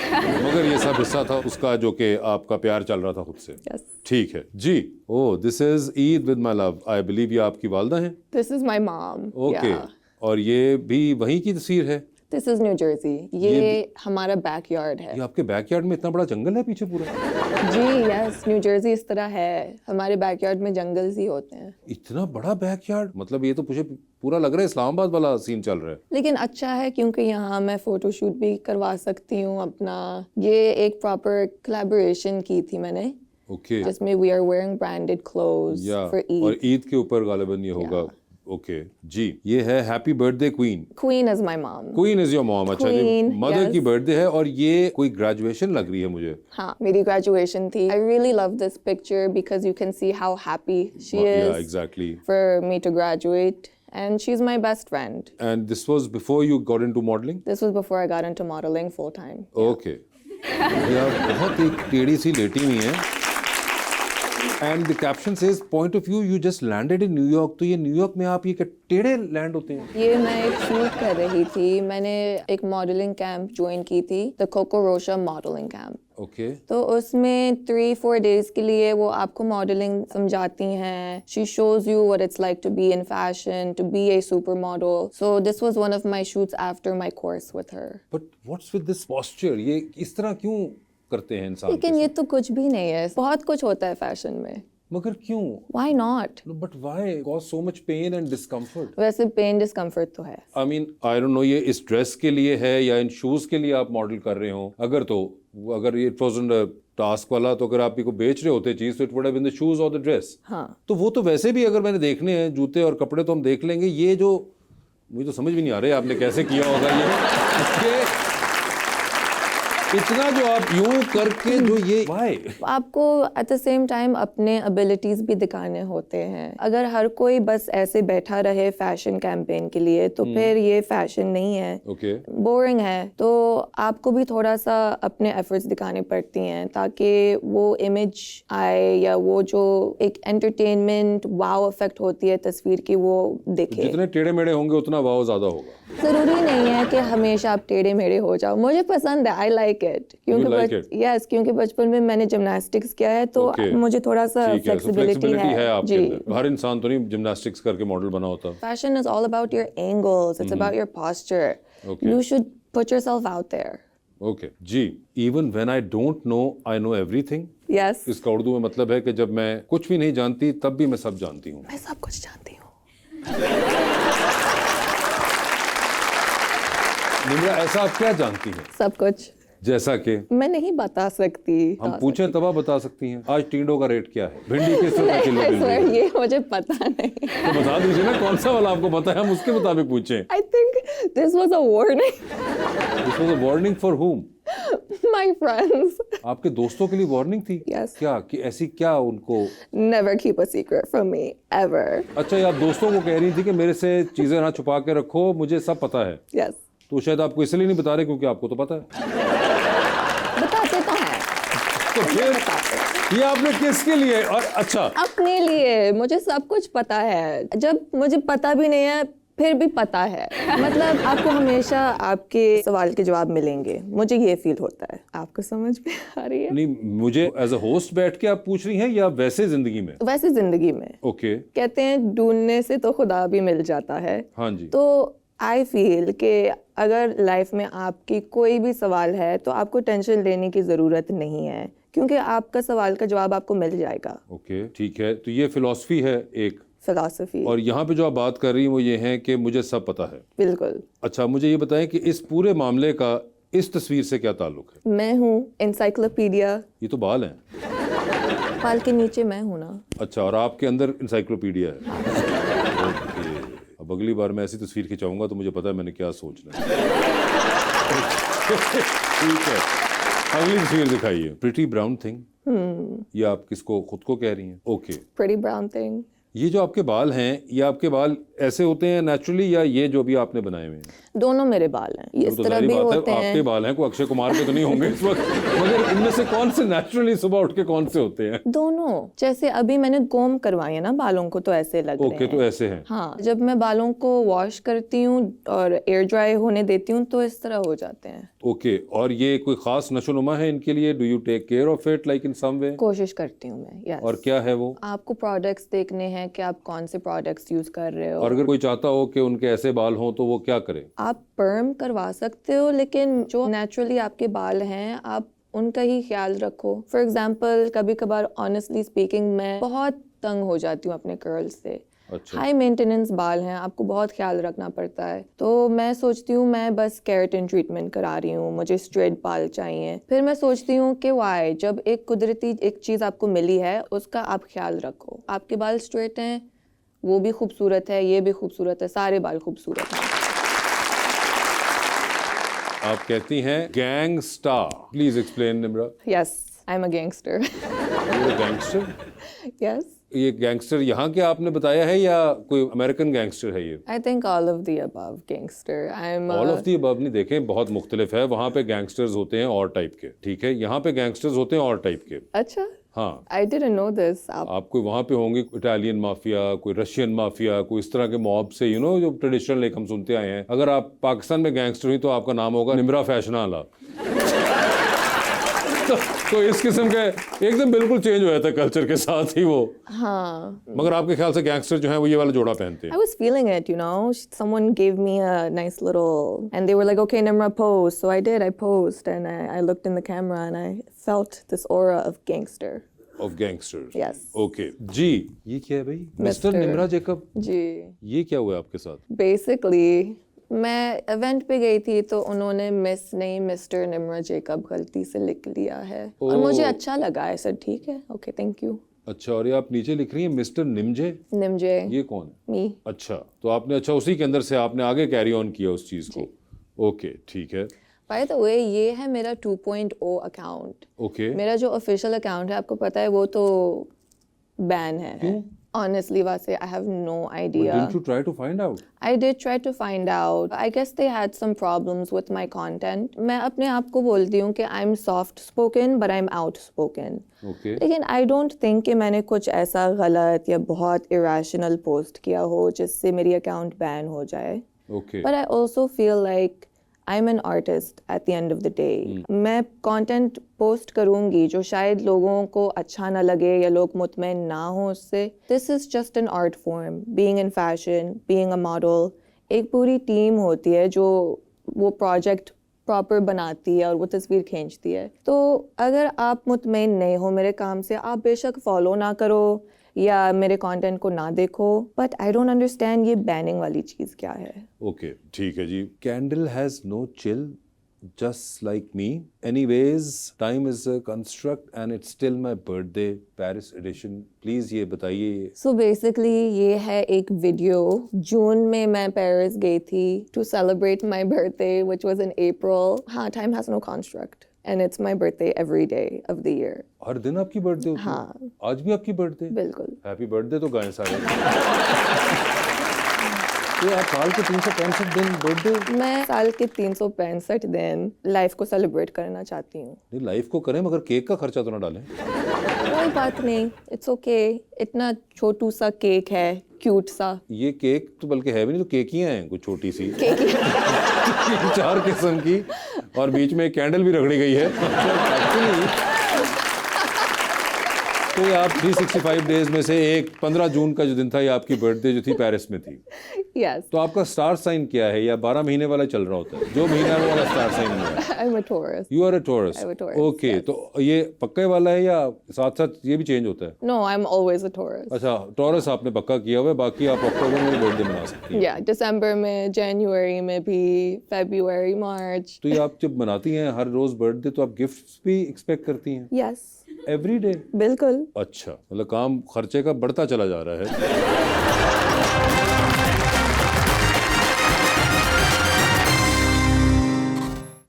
मगर ये सब हिस्सा था उसका जो कि आपका प्यार चल रहा था खुद से। Yes. ठीक है जी। Oh, this is Eid with my love. I believe ये आपकी वालदा हैं? This is my mom. Okay. Yeah. और ये भी वहीं की तस्वीर है? दिस इज न्यू जर्सी, ये हमारा बैकयार्ड है। ये आपके बैकयार्ड में इतना बड़ा जंगल है पीछे पूरा? जी यस, न्यू जर्सी इस तरह है, हमारे बैकयार्ड में जंगल ही होते हैं। इतना बड़ा बैकयार्ड, मतलब ये तो मुझे पूरा लग रहा है इस्लामाबाद वाला सीन चल रहा है। लेकिन अच्छा है क्योंकि यहाँ मैं फोटोशूट भी करवा सकती हूँ अपना। ये एक प्रॉपर कोलैबोरेशन की थी मैंने, ओके जिसमें we are wearing branded clothes या फॉर और ईद। ईद के ऊपर गालिबन ये होगा। ओके जी, ये है happy birthday queen. Queen is my mom. Queen is your mom? अच्छा जी, Queen, मदर yes. की बर्थडे है और ये कोई ग्रेजुएशन लग रही है मुझे। हाँ, मेरी ग्रेजुएशन थी। I really love this picture because you can see how happy she या is exactly. for me to graduate, and she's my best friend. And this was before you got into modeling? This was before I got into modeling full time. Okay. यार बहुत एक टेढ़ी सी लेटी हुई है। And the caption says point of view, you just landed in New York. तो ये न्यूयॉर्क में आप ये क्या टेढ़े लैंड होते हैं? ये मैं एक शूट कर रही थी, मैंने एक मॉडलिंग कैंप ज्वाइन की थी, the Coco Rocha modelling camp. Okay तो उसमें 3-4 डेज के लिए वो आपको मॉडलिंग समझाती हैं। She shows you what it's like to be in fashion, to be a super model. So this was one of my shoots after my course with her. But what's with this posture? ये इस तरह क्यों करते हैं इंसान? लेकिन ये तो कुछ भी नहीं है, बहुत कुछ होता है फैशन में। मगर क्यों? Why not? But why cause so much pain and discomfort? वैसे पेन डिस्कम्फर्ट तो है। I mean I don't no ये इस ड्रेस के लिए है या इन शूज के लिए आप मॉडल कर रहे हो। अगर ये इट वाजंट टास्क वाला, तो अगर आप को बेच रहे होते चीज तो it would have been the shoes और द ड्रेस। हाँ, तो वो तो वैसे भी अगर मैंने देखने हैं जूते और कपड़े तो हम देख लेंगे। ये जो मुझे तो समझ भी नहीं आ रहा है आपने कैसे किया होगा ये इतना जो आप यूं करके जो ये व्हाई? आपको एट द सेम टाइम अपने एबिलिटीज भी दिखाने होते हैं। अगर हर कोई बस ऐसे बैठा रहे फैशन कैंपेन के लिए तो फिर ये फैशन नहीं है, ओके बोरिंग है। तो आपको भी थोड़ा सा अपने एफर्ट्स दिखाने पड़ती हैं ताकि वो इमेज आए, या वो जो एक एंटरटेनमेंट वाव इफेक्ट होती है तस्वीर की, वो दिखे। जितने टेढ़े मेढ़े होंगे उतना वाव ज्यादा होगा। जरूरी नहीं है कि हमेशा आप टेढ़े मेढ़े हो जाओ। मुझे पसंद है, I like it, like it? Yes, क्योंकि बचपन में मैंने जिमनास्टिक्स किया है तो Okay. मुझे थोड़ा सा ठीक है, so फ्लेक्सिबिलिटी flexibility है आपके जी। अंदर। हर इंसान तो नहीं जिम्नास्टिक्स करके मॉडल बना होता। Fashion is all about your angles, it's about your posture. Okay. You should put yourself out there. Okay जी, even when I don't know I know everything. Yes. इसका उर्दू में मतलब है कि जब मैं कुछ भी नहीं जानती तब भी मैं सब जानती हूँ। मैं सब कुछ जानती हूँ। निम्रा, ऐसा आप क्या जानती हैं? सब कुछ जैसा कि मैं नहीं बता सकती। हम पूछें तब आप बता सकती हैं। आज टिंडो का रेट क्या है? भिंडी किस रुपए किलो I मिल swear, रही है? ये मुझे पता नहीं। तो बता दीजिए ना कौन सा वाला आपको पता है, हम उसके मुताबिक पूछें। I think this was a warning. This was a warning for whom? My friends. आपके दोस्तों के लिए वार्निंग थी? Yes. क्या कि ऐसी क्या उनको? Never keep a secret from me, ever. अच्छा, ये आप दोस्तों को कह रही थी कि मेरे से चीजें ना छुपा के रखो, मुझे सब पता है। Yes. तो शायद आपको इसलिए नहीं बता रहे क्योंकि आपको तो पता है। बताते तो हैं। तो फिर बताते। ये आपने किसके लिए? और अच्छा, अपने लिए मुझे सब कुछ पता है। जब मुझे पता भी नहीं है फिर भी पता है। मतलब आपको हमेशा आपके सवाल के जवाब मिलेंगे, मुझे ये फील होता है। आपको समझ में आ रही है? नहीं, मुझे एज अ होस्ट बैठ के आप पूछ रही हैं या वैसे जिंदगी में? वैसे जिंदगी में ओके कहते हैं ढूंढने से तो खुदा भी मिल जाता है। हाँ जी। तो आई फील कि अगर लाइफ में आपकी कोई भी सवाल है तो आपको टेंशन लेने की ज़रूरत नहीं है, क्योंकि आपका सवाल का जवाब आपको मिल जाएगा। ओके ठीक है, तो ये फिलॉसफी है एक, फिलॉसफी। और यहाँ पे जो आप बात कर रही हैं वो ये है कि मुझे सब पता है। बिल्कुल। अच्छा, मुझे ये बताएं कि इस पूरे मामले का इस तस्वीर से क्या ताल्लुक है? मैं हूँ इंसाइक्लोपीडिया। ये तो बाल हैं। बाल के नीचे मैं हूँ ना। अच्छा, और आपके अंदर इंसाइक्लोपीडिया है। ओके, अब अगली बार मैं ऐसी तस्वीर खिंचाऊंगा तो मुझे पता है मैंने क्या सोचना है। ठीक है, अगली तस्वीर दिखाइए। प्रिटी ब्राउन थिंग, ये आप किसको, खुद को कह रही हैं? Okay, pretty brown thing. ये जो आपके बाल हैं, ये आपके बाल ऐसे होते हैं नेचुरली या ये जो भी आपने बनाए हुए हैं? दोनों मेरे बाल हैं, ये इस तो तरह जाहिर भी बात है, होते आपके हैं। बाल हैं, कोई अक्षय कुमार के तो नहीं होंगे इस वक्त, मगर इनमें से कौन से नेचुरली सुबह उठ के कौन से होते हैं? दोनों। जैसे अभी मैंने कोम करवाए हैं ना बालों को, तो ऐसे लग रहे ओके, हैं। तो ऐसे हैं। हाँ, जब मैं बालों को वॉश करती हूँ और एयर ड्राई होने देती हूँ तो इस तरह हो जाते हैं। ओके, और ये कोई खास नशोनुमा है इनके लिए? Do you take care of it like in some way? कोशिश करती हूँ मैं। यस। और क्या है वो? आपको प्रोडक्ट्स देखने हैं कि आप कौन से प्रोडक्ट्स यूज कर रहे हो। और अगर कोई चाहता हो कि उनके ऐसे बाल हों तो वो क्या करे? आप पर्म करवा सकते हो, लेकिन जो नेचुरली आपके बाल हैं आप उनका ही ख्याल रखो। फॉर एग्जाम्पल कभी कभार ऑनेस्टली स्पीकिंग मैं बहुत तंग हो जाती हूँ अपने कर्ल्स से। अच्छा। हाई मेंटेनेंस बाल हैं, आपको बहुत ख्याल रखना पड़ता है। तो मैं सोचती हूँ मैं बस केराटिन ट्रीटमेंट करा रही हूँ, मुझे स्ट्रेट बाल चाहिए। फिर मैं सोचती हूँ कि वाई, जब एक कुदरती एक चीज़ आपको मिली है उसका आप ख्याल रखो। आपके बाल स्ट्रेट हैं, वो भी खूबसूरत है, ये भी खूबसूरत है, सारे बाल खूबसूरत हैं। आप कहती हैं gangster, please explain Nimra. Yes, I am a gangster. Gangster, yes, ये गैंगस्टर यहाँ के आपने बताया है या कोई अमेरिकन गैंगस्टर है ये? I think all of the above gangster. I am all of the above नहीं, देखें बहुत मुख्तलिफ है। वहाँ पे गैंगस्टर्स होते हैं और टाइप के, ठीक है, यहाँ पे गैंगस्टर्स होते हैं और टाइप के। अच्छा, हाँ, आई डिडंट नो दिस। आप कोई वहाँ पे होंगे इटालियन माफिया, कोई रशियन माफिया, कोई इस तरह के मॉब से, यू नो, जो ट्रेडिशनल एक हम सुनते आए हैं। अगर आप पाकिस्तान में गैंगस्टर हुई तो आपका नाम होगा निम्रा फैशनाला। तो इस किस्म के एकदम बिल्कुल चेंज हो जाता है कल्चर के साथ ही वो। हाँ, मगर आपके ख्याल से गैंगस्टर जो हैं वो ये वाला जोड़ा पहनते हैं? I was feeling it, you know. Someone gave me a nice little, and they were like, "Okay, Nimra, pose." So I did. I posed, and I looked in the camera, and I felt this aura of gangster. Of gangsters. Yes. Okay जी, ये क्या है भाई? Mister Mr. निम्रा जेकब, जी, ये क्या हुआ आपके साथ? basically मैं इवेंट पे गई थी तो उन्होंने मिस नहीं मिस्टर निम्रा जेकब गलती से लिख लिया है और मुझे अच्छा लगा। I said ठीक है, okay, thank you. अच्छा, और ये आप नीचे लिख रही हैं मिस्टर निमजे, निमजे, ये कौन? me. अच्छा, तो आपने अच्छा उसी के अंदर से आपने आगे कैरी ऑन किया उस चीज को। ओके, ठीक है। By the way, ये है मेरा 2.0 अकाउंट। ओके, मेरा जो ऑफिशियल अकाउंट है आपको पता है वो तो बैन है। क्यों? Honestly, Vase, I have no idea. Didn't you try to find out? I did try to find out. I guess they had some problems with my content. मैं अपने आप को बोलती हूँ कि I'm soft spoken, but I'm outspoken. Okay, लेकिन I don't think कि मैंने कुछ ऐसा गलत या बहुत irrational पोस्ट किया हो जिससे मेरी अकाउंट बैन हो जाए। Okay, But I also feel like I'm an artist at the end of the day. मैं कंटेंट पोस्ट करूंगी जो शायद लोगों को अच्छा ना लगे या लोग मुतमईन ना हो उससे। This is just an art form. Being in fashion, being a model, एक पूरी टीम होती है जो वो प्रोजेक्ट प्रॉपर बनाती है और वो तस्वीर खींचती है। तो अगर आप मुतमईन नहीं हो मेरे काम से, आप बेशक फॉलो ना करो या मेरे कंटेंट को ना देखो, बट आई डोंट अंडरस्टैंड ये बैनिंग वाली चीज़ क्या है। ओके, ठीक है जी। Candle has no chill, just like me. Anyways, time is a construct and it's still my birthday, Paris edition. Please ये बताइए। So basically ये है एक वीडियो। जून में मैं पेरिस गई थी to celebrate my birthday, which was in April. हाँ, time has no construct. And it's my birthday every day of the year. हर दिन आपकी बर्थडे होती है? हाँ। आज भी आपकी बर्थडे? बिल्कुल। हैप्पी बर्थडे तो गाएं सारे। तो आप साल के 365 दिन बर्थडे? मैं साल के 365 दिन लाइफ को सेलिब्रेट करना चाहती हूँ। नहीं, लाइफ को करें मगर केक का खर्चा तो ना डालें। कोई बात नहीं, इट्स ओके। इतना छोटू सा केक है, क्यूट सा। ये केक तो बल्कि है भी नहीं, तो केकियां हैं कुछ छोटी सी केक 4 किस्म की, और बीच में एक कैंडल भी रगड़ी गई है। तो ये आप 365 डेज में से एक 15 जून का जो दिन था ये आपकी बर्थडे जो थी पेरिस में थी। यस, तो आपका स्टार साइन क्या है, या 12 महीने वाला चल रहा होता है? जो महीना है वो वाला स्टार साइन है। I am a Taurus. You are a Taurus. I'm a Taurus, okay, yes. तो ये पक्का वाला है या साथ साथ ये भी चेंज होता है? No, I am always a Taurus. अच्छा, टॉरस आपने पक्का किया हुआ है, बाकी आप अक्टूबर में बर्थडे मना सकती हैं। या दिसंबर में, जनवरी में भी, फरवरी, मार्च। तो ये आप जब मनाती हैं हर रोज बर्थडे, तो आप गिफ्ट्स भी एक्सपेक्ट करती हैं यस, एवरी डे? बिल्कुल। अच्छा, मतलब काम खर्चे का बढ़ता चला जा रहा है।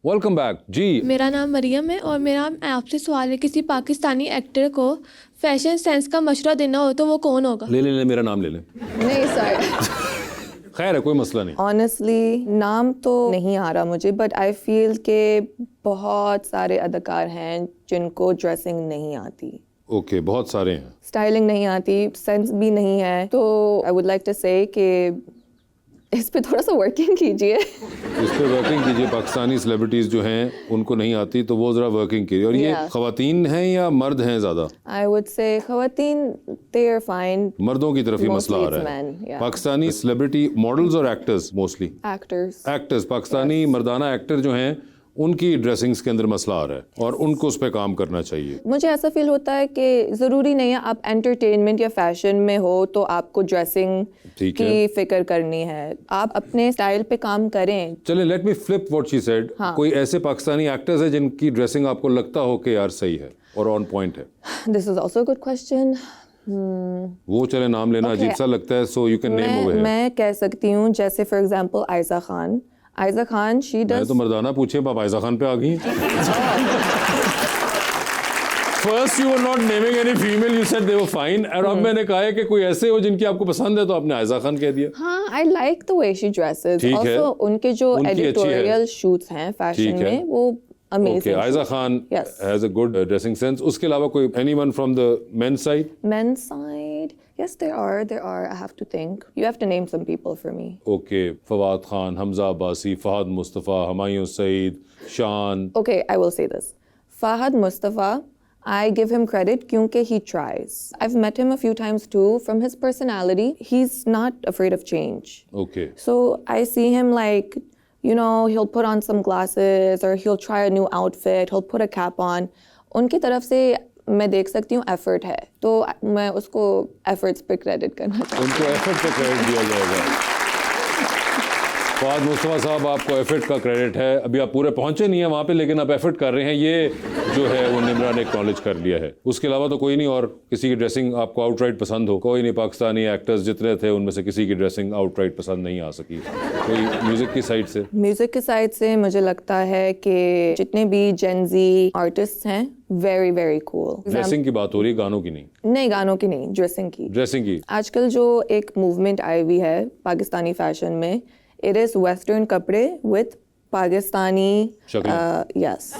वेलकम बैक जी। मेरा नाम मरियम है और मेरा आपसे सवाल है, किसी पाकिस्तानी एक्टर को फैशन सेंस का मशवरा देना हो तो वो कौन होगा? ले मेरा नाम ले लें। नहीं सर, खैर है, कोई मसला नहीं। ऑनेस्टली नाम तो नहीं आ रहा मुझे, बट आई फील के बहुत सारे अदाकार हैं जिनको ड्रेसिंग नहीं आती, ओके, बहुत सारे हैं। स्टाइलिंग नहीं आती, सेंस भी नहीं है। तो आई वुड लाइक टू से कि इस पे थोड़ा सा वर्किंग कीजिए। इस पे वर्किंग कीजिए। पाकिस्तानी सेलिब्रिटीज जो हैं उनको नहीं आती तो वो ज़रा वर्किंग कीजिए। और ये Yeah. ख़वातीन हैं या मर्द हैं ज़्यादा? I would say ख़वातीन they are fine. मर्दों की तरफ ही मसला Mostly आ रहा it's है। men, yeah. Pakistani celebrity models और actors mostly Actors. Actors, Pakistani मर्दाना एक्टर जो हैं उनकी ड्रेसिंग्स के अंदर मसला आ रहा है और उनको उस पर काम करना चाहिए। मुझे ऐसा फील होता है कि ज़रूरी नहीं है आप एंटरटेनमेंट या फैशन में हो तो आपको ड्रेसिंग ठीक की है। फिक्र करनी है। आप अपने स्टाइल पे काम करें। चलें, let me flip what she said. हाँ। कोई ऐसे पाकिस्तानी एक्टर्स हैं जिनकी ड्रेसिंग आपको लगता हो कि यार सही है और ऑन पॉइंट है? This is also good question. वो चले नाम लेना Okay. अजीब सा लगता है, so you can name over. मैं कह सकती हूँ जैसे for example Ayesha Khan. Ayesha Khan she मैं डज तो मर्दाना पूछे, आप आयशा खान पे आ गई। First you were not naming any female, you said they were fine, और अब मैंने कहा है कि कोई ऐसे हो जिनकी आपको पसंद है तो आपने आयशा खान कह दिया। हाँ, I like the way she dresses. ठीक है। ऑल्सो उनके जो उनकी अच्छी है। एडिटोरियल शूट्स हैं फैशन ठीक है। में वो okay, amazing. Ayesha Khan Yes. Has a good dressing sense. उसके अलावा कोई anyone from the men's side? Men's side, yes, there are. I have to think. You have to name some people for me. Okay, Fawad Khan, Hamza Abbasi, Fahad Mustafa, Humayun Saeed, Shan. Okay, I will say this. Fahad Mustafa, I give him credit kyunki he tries. I've met him a few times too. From his personality, he's not afraid of change. Okay, So I see him like, you know, he'll put on some glasses or he'll try a new outfit, he'll put a cap on. उनकी तरफ से मैं देख सकती हूँ एफर्ट है, तो मैं उसको एफर्ट्स पे क्रेडिट करना चाहती उनको एफर्ट का क्रेडिट दिया जाएगा। फवाद मुस्तफ़ा साहब, आपको एफर्ट का क्रेडिट है। अभी आप पूरे पहुंचे नहीं हैं वहाँ पे, लेकिन आप एफर्ट कर रहे हैं, ये जो है वो निम्रा ने एक्नॉलेज कर लिया है। उसके अलावा तो कोई नहीं, और किसी की ड्रेसिंग आपको आउटराइट पसंद हो? कोई नहीं, पाकिस्तानी एक्टर्स जितने थे उनमें से किसी की ड्रेसिंग आउटराइट पसंद नहीं आ सकी। कोई म्यूज़िक की साइड से? हूँ। म्यूजिक की साइड से मुझे लगता है कि जितने भी जेनजी आर्टिस्ट हैं वेरी वेरी कूल। ड्रेसिंग की बात हो रही है, गानों की नहीं। नहीं, गानों की नहीं, ड्रेसिंग की। ड्रेसिंग की। आजकल जो एक मूवमेंट आई हुई है पाकिस्तानी फैशन में, इट इज वेस्टर्न कपड़े with Pakistani yes,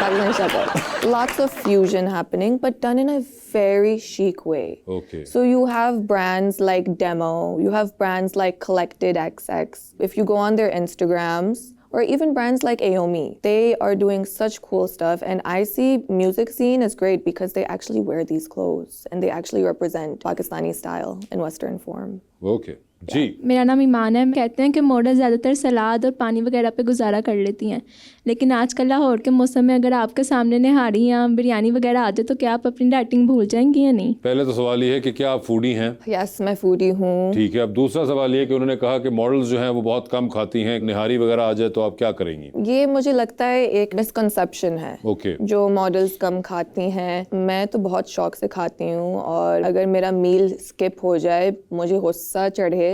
Pakistani shakal. Lots of fusion happening, but done in a very chic way. Okay. So you have brands like Demo, you have brands like Collected XX. If you go on their Instagrams, or even brands like Aomi, they are doing such cool stuff, and I see music scene is great because they actually wear these clothes and they actually represent Pakistani style in Western form. Okay जी। मेरा नाम ईमान है। कहते हैं कि मॉडल ज़्यादातर सलाद और पानी वगैरह पे गुजारा कर लेती हैं, लेकिन आजकल लाहौर के मौसम में अगर आपके सामने निहारी या बिरयानी वगैरह आ जाए तो क्या आप अपनी डाइटिंग भूल जाएंगी या नहीं? पहले तो सवाल ये है कि क्या आप फूडी हैं? Yes, मैं foodie हूँ। ठीक है। अब दूसरा सवाल ये है कि उन्होंने कहा कि मॉडल्स जो हैं वो बहुत कम खाती हैं, निहारी वगैरह आ जाए तो आप क्या करेंगी? ये मुझे लगता है एक मिसकंसेप्शन है। ओके। जो मॉडल्स कम खाती हैं, मैं तो बहुत शौक से खाती हूँ, और अगर मेरा मील स्किप हो जाए, मुझे गुस्सा चढ़े,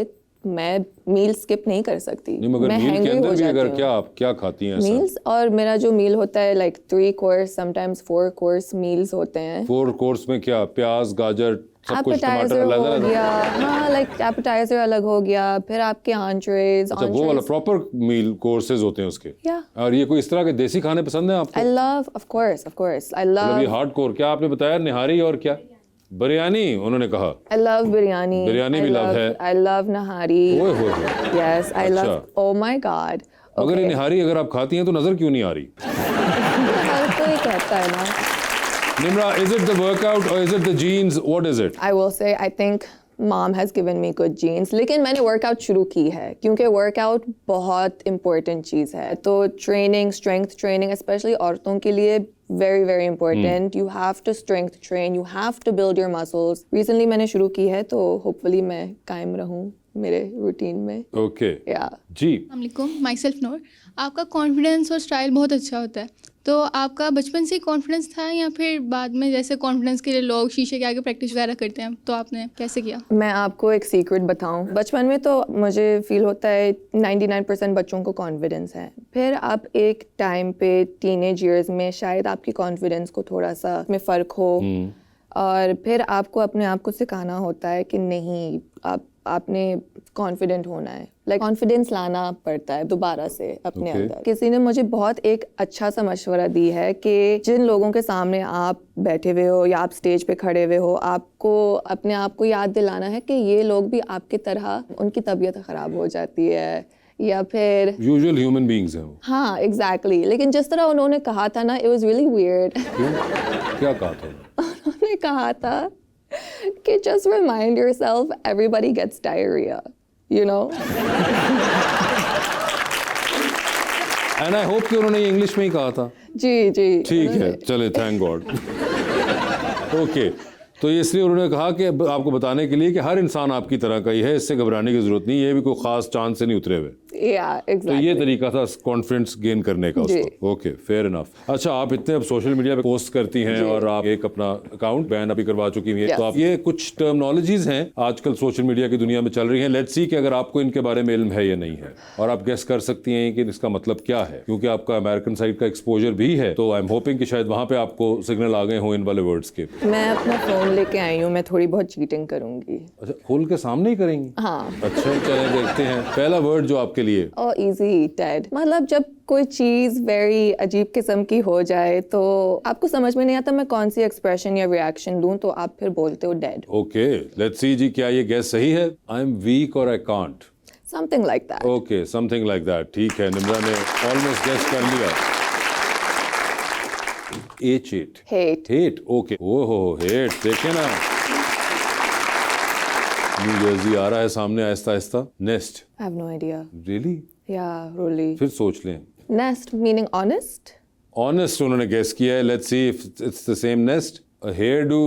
मैं मील स्किप नहीं कर सकती। नहीं, मगर मैं मील के hungry अंदर हो भी अगर जाती क्या हूँ। आप क्या खाती हैं? ऐसा मील्स, और मेरा जो मील होता है like 3 course, sometimes 4 course meals होते हैं। 4 कोर्स में क्या प्याज, गाजर, सब कुछ, टमाटर एपेटाइजर अलग हो अलग? गया, हाँ, लाइक एपेटाइजर अलग हो गया, फिर आपके एंट्रीज। अच्छा, वो वाला प्रॉपर मील कोर्सेज होते हैं उसके? Yeah. और ये कोई इस तरह के देसी खाने पसंद है आपको? I love, of course, I मतलब ये love, हार्डकोर, क्या आपने बताया? निहारी और क्या? बिरयानी उन्होंने कहा। I love biryani. बिरयानी भी लव है। I love nahari. ओए होए होए। Yes, I love. अच्छा। Oh my God. मगर ये Okay. निहारी अगर आप खाती हैं तो नजर क्यों नहीं आ रही? हर कोई कहता है ना। Nimra, is it the workout or is it the genes? What is it? I will say, I think mom has given me good genes. लेकिन मैंने वर्कआउट शुरू की है क्योंकि वर्कआउट बहुत important चीज़ है। तो ट्रेनिंग, स्ट्रेंथ ट्रेनिंग, स्पेशली औरतों के लिए very very important. You have to strength train. You have to build your muscles. Recently मैंने शुरू की है, तो hopefully मैं कायम रहूँ मेरे रूटीन में। Okay Yeah. जी। अस्सलामुअलैकुम, माई सेल्फ नूर। आपका कॉन्फिडेंस और स्टाइल बहुत अच्छा होता है, तो आपका बचपन से ही कॉन्फिडेंस था या फिर बाद में जैसे कॉन्फिडेंस के लिए लोग शीशे के आगे प्रैक्टिस वगैरह करते हैं तो आपने कैसे किया? मैं आपको एक सीक्रेट बताऊं। बचपन में तो मुझे फील होता है 99% बच्चों को कॉन्फिडेंस है। फिर आप एक टाइम पे टीनेज ईयर्स में शायद आपकी कॉन्फिडेंस को थोड़ा सा में फ़र्क हो, और फिर आपको अपने आप को सिखाना होता है कि नहीं, आपने कॉन्फिडेंट होना है। लाइक कॉन्फिडेंस लाना पड़ता है दोबारा से अपने Okay. अंदर। किसी ने मुझे बहुत एक अच्छा सा मशवरा दी है कि जिन लोगों के सामने आप बैठे हुए हो या आप स्टेज पे खड़े हुए हो, आपको अपने आप को याद दिलाना है कि ये लोग भी आपकी तरह, उनकी तबीयत ख़राब हो जाती है या फिर यूजुअल ह्यूमन बीइंग्स हैं वो। हाँ एग्जैक्टली लेकिन जिस तरह उन्होंने कहा था ना, इट वाज रियली वियर्ड। क्यों? क्या कहा था? उन्होंने कहा था कि just remind yourself everybody gets diarrhea, you know? And I hope कि उन्होंने इंग्लिश में ही कहा था। जी जी ठीक है, चले, थैंक गॉड। ओके, तो ये इसलिए उन्होंने कहा कि आपको बताने के लिए कि हर इंसान आपकी तरह का ही है, इससे घबराने की जरूरत नहीं, ये भी कोई खास चांद से नहीं उतरे हुए। या तो एग्जैक्टली ये तरीका था कॉन्फिडेंस गेन करने का उसको। Okay, fair enough. अच्छा, आप इतने अब सोशल मीडिया पे पोस्ट करती हैं और आप एक अपना अकाउंट बैन अभी करवा चुकी हैं, Yes. तो आप ये कुछ टर्मिनोलॉजीज हैं आजकल सोशल मीडिया की दुनिया में चल रही हैं, लेट्स सी कि अगर आपको इनके बारे में इल्म है या नहीं है, और आप गेस कर सकती हैं कि इसका मतलब क्या है, क्योंकि आपका अमेरिकन साइड का एक्सपोजर भी है, तो आई एम होपिंग कि शायद वहां पे आपको सिग्नल आ गए हों इन वाले वर्ड्स के। मैं अपना फोन लेके आई हूँ, मैं थोड़ी बहुत चीटिंग करूंगी। अच्छा, खोल के सामने ही करेंगी? हाँ। अच्छा, चलें देखते हैं पहला वर्ड जो आपके लिए। और इजी डेड, मतलब जब कोई चीज वेरी अजीब किस्म की हो जाए तो आपको समझ में नहीं आता मैं कौन सी एक्सप्रेशन या रिएक्शन दूं, तो आप फिर बोलते हो डेड। ओके, लेट्स सी जी, क्या ये गेस सही है? आई एम वीक और I can't. Something like that. Okay, something like that. ठीक है, निम्रा ने ऑलमोस्ट गेस कर लिया। Hate. हेट। ओके, ओहो, हेट, देखे ना, न्यू जर्सी आ रहा है सामने आहिस्ता आहिस्ता। Nest, I have no idea. Really? या रोली। फिर सोच लें। Nest meaning honest. ऑनेस्ट उन्होंने गेस किया है, let's see if it's the same. Nest, a hairdo.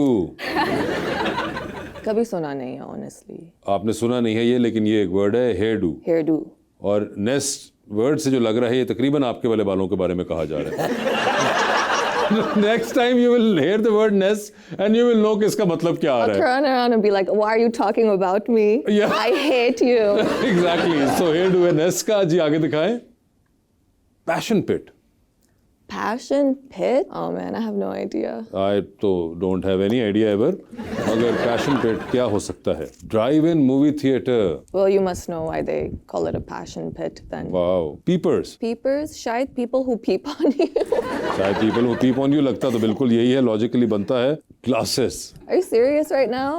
कभी सुना नहीं है ऑनेस्टली। आपने सुना नहीं है ये, लेकिन ये एक वर्ड है, हेयर डू। Hairdo. और नेस्ट वर्ड से जो लग रहा है ये तकरीबन आपके वाले बालों के बारे में कहा जा रहा है। Next time you will hear the word nest and you will know कि इसका मतलब क्या आ I'll रहा है। turn around and be like, why are you talking about me? Yeah. I hate you. Exactly. So here do a nest का जी आगे दिखाएं। Passion pit. Passion pit? Oh man, I have no idea. I तो don't have any idea ever. मगर passion pit क्या हो सकता है? Drive-in movie theater. Well, you must know why they call it a passion pit then. Wow. Peepers. Peepers? शायद people who peep on you. शायद people who peep on you, लगता तो बिल्कुल यही है, logically बनता है। Glasses. Are you serious right now?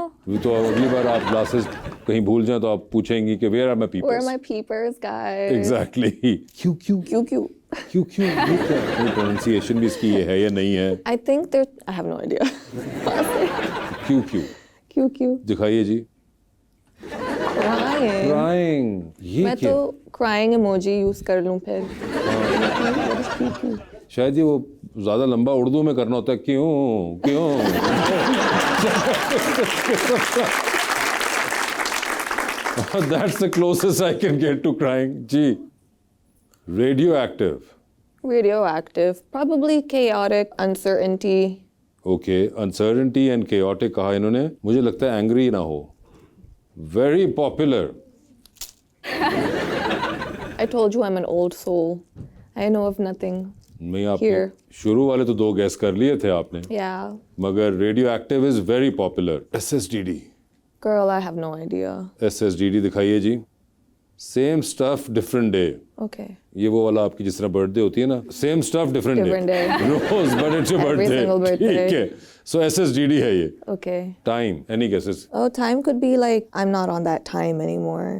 तो अगली बार आप glasses कहीं भूल जाएं तो आप पूछेंगी कि where are my peepers? Where are my peepers, guys? Exactly. क्यों क्यों Q Q. क्यों क्यों ये क्या है? प्रोनाउंसिएशन भी इसकी ये है या नहीं है? I think they're. I have no idea. क्यों क्यों Q Q. दिखाइए जी। Crying. Crying. ये मैं क्या? तो crying emoji use कर लूँ फिर. What is Q Q? शायद ये वो ज्यादा लंबा उर्दू में करना होता है, क्यों क्यों। That's the closest I can get to crying. Ji. Radioactive. Radioactive. Probably chaotic, uncertainty. Okay, uncertainty and chaotic कहा इन्होंने, मुझे लगता है angry ना हो। Very popular. I told you I'm an old soul. I know of nothing. मैं आपने Here. शुरू वाले तो 2 गैस कर लिए थे आपने, Yeah. मगर radioactive is very popular. SSDD। Girl, I have no idea. SSDD दिखाइए जी। Same stuff different day. Okay. ये वो वाला आपकी जिस तरह बर्थडे होती है ना, same stuff different Different day. day. रोज but it's your Every single birthday. birthday. ठीक है, सो SSDD है ये। Okay. Time, any guesses? Oh, time could be like I'm not on that time anymore.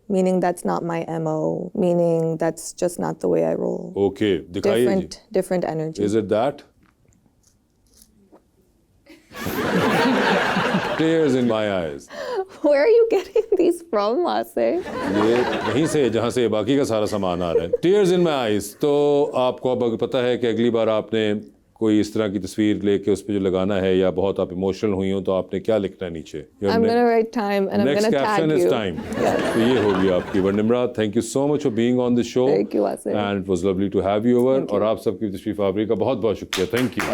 Meaning that's not my MO. Meaning that's just not the way I roll. Okay, दिखाइए जी। Different energy. Is it that? Tears in my eyes. Where are you getting these from, Ase? ये वहीं से जहाँ से बाकी का सारा सामान आ रहा है। Tears in my eyes। तो आपको अब पता है कि अगली बार आपने कोई इस तरह की तस्वीर लेके उस पे जो लगाना है, या बहुत आप इमोशनल हुई हो, तो आपने क्या लिखना है नीचे? I'm gonna write time and I'm Next gonna tag caption is you. time. तो ये होगी आपकी। वनिम्रा, thank you so much for being on the show. Thank you, Asif. And it was lovely to have you over. और आप सबकी तशरीफ आवरी का बहुत बहुत शुक्रिया। Thank you.